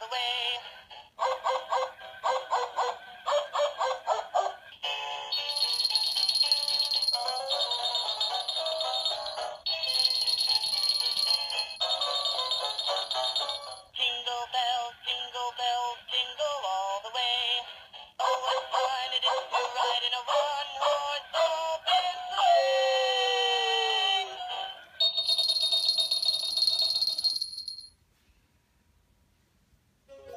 the way. Jingle bells, jingle all the way. Oh, what fun it is to ride in a one-horse open sleigh.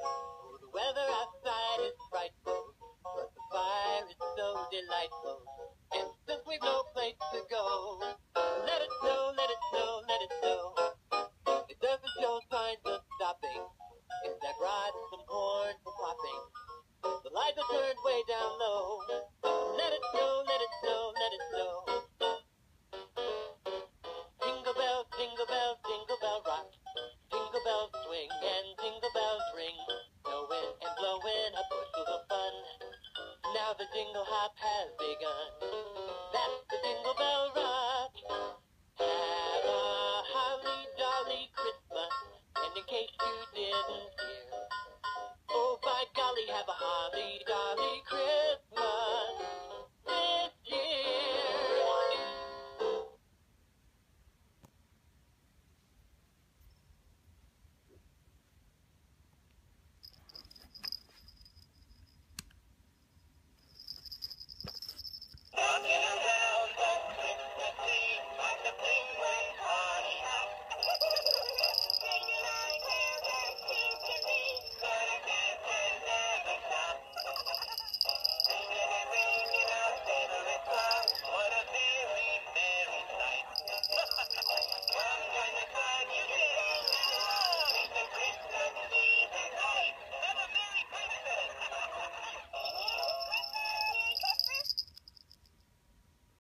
Oh, the weather outside is frightful, but the fire is so delightful. And since we've no place to go, let it snow, let it snow, let it snow. It doesn't show signs of stopping. Except riding some corn for popping. The lights are turned way down low. Let it snow, let it snow, let it snow. Jingle bells, jingle bells, jingle bell rock. Jingle bells swing and jingle bells ring. Snowing and blowing a bushel of fun. Now the jingle hop has begun. That's the Jingle Bell Rock. Have a holly jolly Christmas. And in case you didn't hear, oh, by golly, have a holly